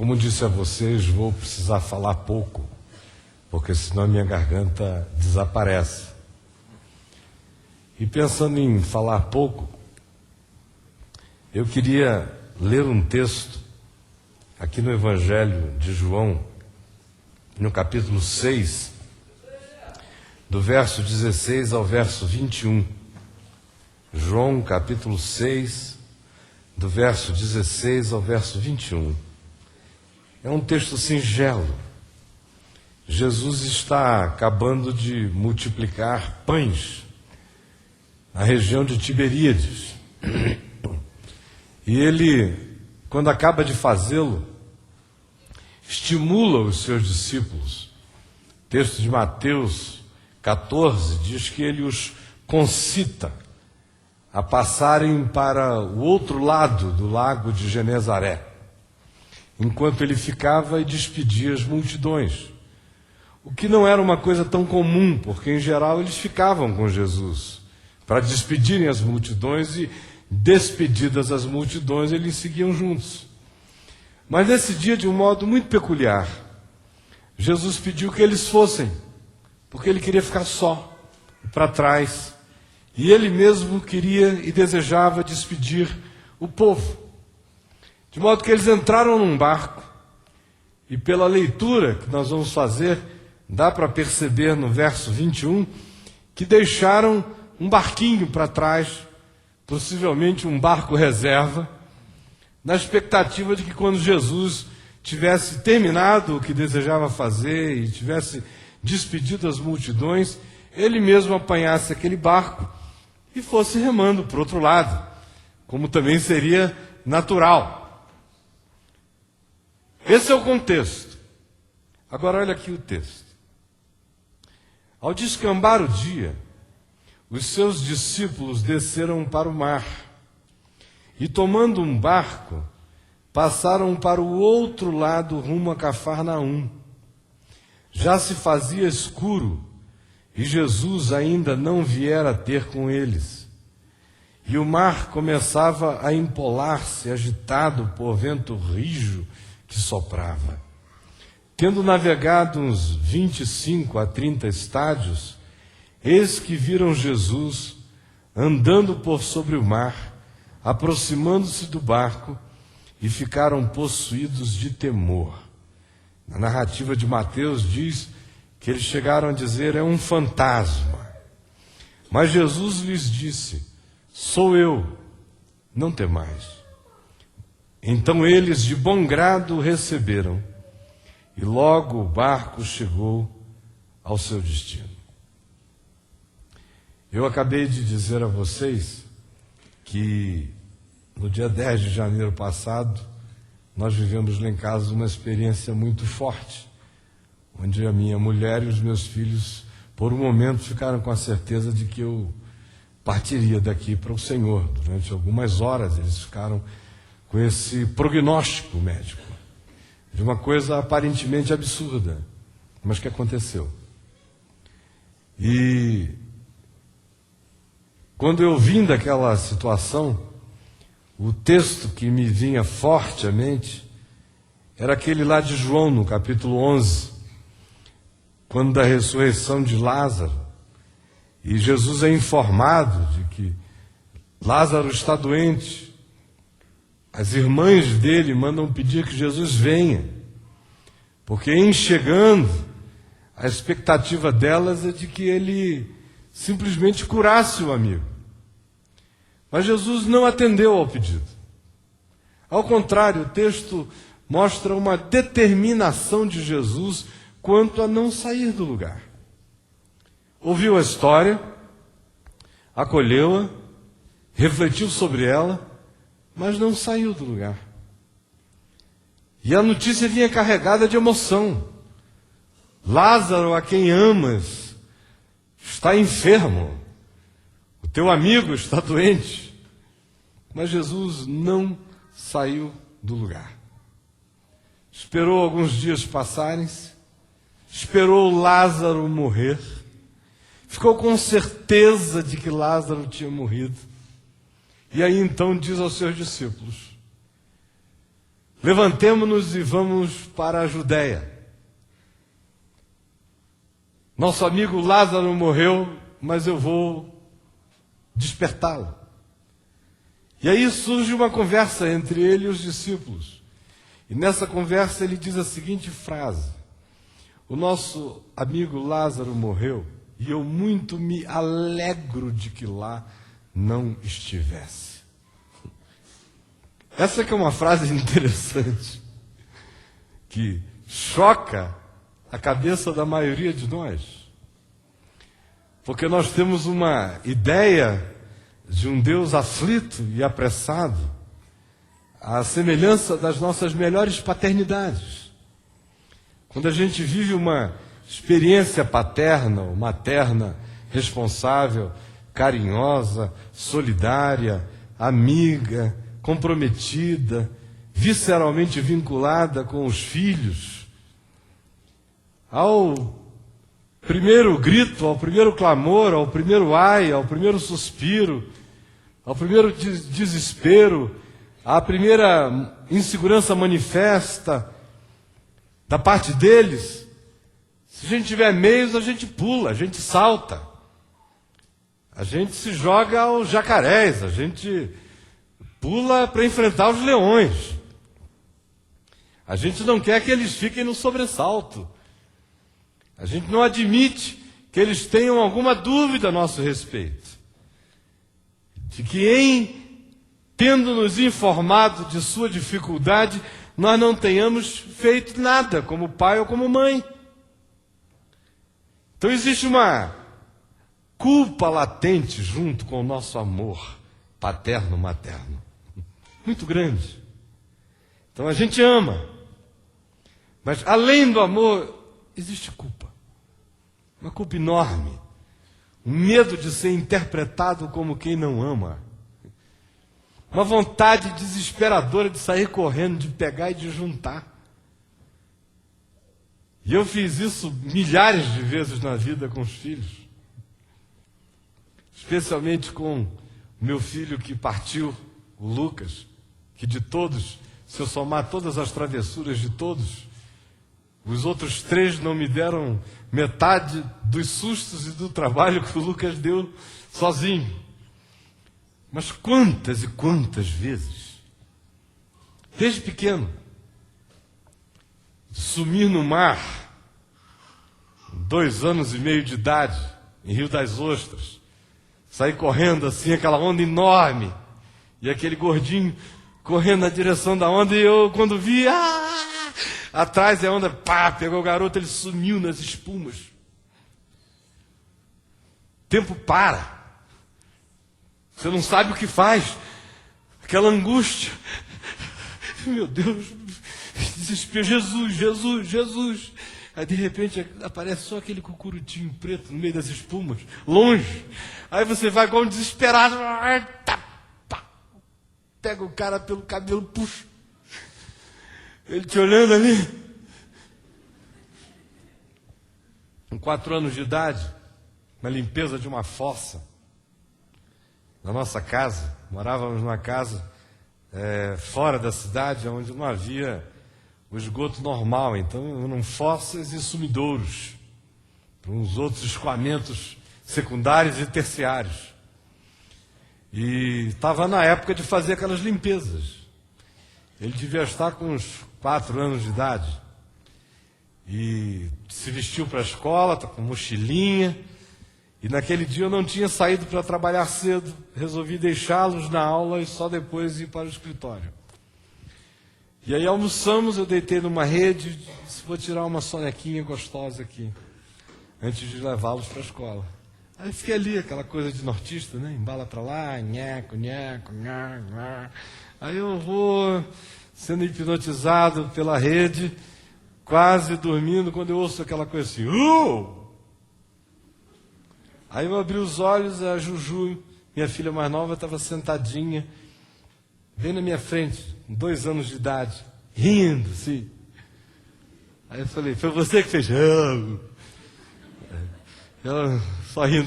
Como disse a vocês, vou precisar falar pouco, porque senão a minha garganta desaparece. E pensando em falar pouco, eu queria ler um texto aqui no Evangelho de João, no capítulo 6, do verso 16 ao verso 21. João, capítulo 6, do verso 16 ao verso 21. É um texto singelo. Jesus está acabando de multiplicar pães na região de Tiberíades. E ele, quando acaba de fazê-lo, estimula os seus discípulos. O texto de Mateus 14 diz que ele os concita a passarem para o outro lado do lago de Genezaré, enquanto ele ficava e despedia as multidões. O que não era uma coisa tão comum, porque em geral eles ficavam com Jesus para despedirem as multidões e, despedidas as multidões, eles seguiam juntos. Mas nesse dia, de um modo muito peculiar, Jesus pediu que eles fossem, porque ele queria ficar só, para trás. E ele mesmo queria e desejava despedir o povo. De modo que eles entraram num barco, e pela leitura que nós vamos fazer, dá para perceber no verso 21, que deixaram um barquinho para trás, possivelmente um barco reserva, na expectativa de que quando Jesus tivesse terminado o que desejava fazer e tivesse despedido as multidões, ele mesmo apanhasse aquele barco e fosse remando para o outro lado, como também seria natural. Esse é o contexto. Agora olha aqui o texto. Ao descambar o dia, os seus discípulos desceram para o mar e, tomando um barco, passaram para o outro lado rumo a Cafarnaum. Já se fazia escuro e Jesus ainda não viera ter com eles. E o mar começava a empolar-se, agitado por vento rijo que soprava. Tendo navegado uns 25 a 30 estádios, eis que viram Jesus andando por sobre o mar, aproximando-se do barco, e ficaram possuídos de temor. Na narrativa de Mateus diz que eles chegaram a dizer: é um fantasma. Mas Jesus lhes disse: sou eu, não temais. Então eles de bom grado o receberam, e logo o barco chegou ao seu destino. Eu acabei de dizer a vocês que no dia 10 de janeiro passado, nós vivemos lá em casa uma experiência muito forte, onde a minha mulher e os meus filhos, por um momento, ficaram com a certeza de que eu partiria daqui para o Senhor. Durante algumas horas eles ficaram com esse prognóstico médico, de uma coisa aparentemente absurda, mas que aconteceu. E quando eu vim daquela situação, o texto que me vinha forte à mente era aquele lá de João, no capítulo 11, quando da ressurreição de Lázaro, e Jesus é informado de que Lázaro está doente. As irmãs dele mandam pedir que Jesus venha, porque em chegando, a expectativa delas é de que ele simplesmente curasse o amigo. Mas Jesus não atendeu ao pedido. Ao contrário, o texto mostra uma determinação de Jesus quanto a não sair do lugar. Ouviu a história, acolheu-a, refletiu sobre ela, mas não saiu do lugar. E a notícia vinha carregada de emoção. Lázaro, a quem amas, está enfermo. O teu amigo está doente. Mas Jesus não saiu do lugar. Esperou alguns dias passarem-se, esperou Lázaro morrer, ficou com certeza de que Lázaro tinha morrido. E aí então diz aos seus discípulos: Levantemo-nos e vamos para a Judéia. Nosso amigo Lázaro morreu, mas eu vou despertá-lo. E aí surge uma conversa entre ele e os discípulos. E nessa conversa ele diz a seguinte frase: o nosso amigo Lázaro morreu e eu muito me alegro de que lá não estivesse. Essa que é uma frase interessante, que choca a cabeça da maioria de nós. Porque nós temos uma ideia de um Deus aflito e apressado, à semelhança das nossas melhores paternidades. Quando a gente vive uma experiência paterna ou materna responsável, carinhosa, solidária, amiga, comprometida, visceralmente vinculada com os filhos, ao primeiro grito, ao primeiro clamor, ao primeiro ai, ao primeiro suspiro, ao primeiro desespero, à primeira insegurança manifesta da parte deles, se a gente tiver meios, a gente pula, a gente salta, a gente se joga aos jacarés, a gente pula para enfrentar os leões. A gente não quer que eles fiquem no sobressalto. A gente não admite que eles tenham alguma dúvida a nosso respeito. De que tendo nos informado de sua dificuldade, nós não tenhamos feito nada, como pai ou como mãe. Então existe uma culpa latente junto com o nosso amor paterno-materno. Muito grande. Então a gente ama. Mas além do amor, existe culpa. Uma culpa enorme. Um medo de ser interpretado como quem não ama. Uma vontade desesperadora de sair correndo, de pegar e de juntar. E eu fiz isso milhares de vezes na vida com os filhos. Especialmente com o meu filho que partiu, o Lucas, que de todos, se eu somar todas as travessuras de todos, os outros 3 não me deram metade dos sustos e do trabalho que o Lucas deu sozinho. Mas quantas e quantas vezes, desde pequeno, sumir no mar, 2 anos e meio de idade, em Rio das Ostras, sair correndo assim, aquela onda enorme, e aquele gordinho correndo na direção da onda, e eu, quando vi, atrás a onda, pegou o garoto, ele sumiu nas espumas. O tempo para. Você não sabe o que faz. Aquela angústia. Meu Deus, desespero, Jesus, Jesus, Jesus. Aí de repente aparece só aquele cucurutinho preto no meio das espumas, longe. Aí você vai igual um desesperado. Pega o cara pelo cabelo, puxa. Ele te olhando ali. Com 4 anos de idade, na limpeza de uma fossa, na nossa casa, morávamos numa casa fora da cidade, onde não havia o esgoto normal, então eram fossas e sumidouros, para uns outros escoamentos secundários e terciários. E estava na época de fazer aquelas limpezas. Ele devia estar com uns 4 anos de idade. E se vestiu para a escola, tá com mochilinha. E naquele dia eu não tinha saído para trabalhar cedo. Resolvi deixá-los na aula e só depois ir para o escritório. E aí almoçamos, eu deitei numa rede, disse, vou tirar uma sonequinha gostosa aqui, antes de levá-los para a escola. Aí fiquei ali, aquela coisa de nortista, né? Embala para lá, nheco, nheco, nheco, nheco. Aí eu vou sendo hipnotizado pela rede, quase dormindo, quando eu ouço aquela coisa assim, Aí eu abri os olhos, a Juju, minha filha mais nova, estava sentadinha, bem na minha frente, com 2 anos de idade, rindo, assim. Aí eu falei, foi você que fez? Ela só rindo.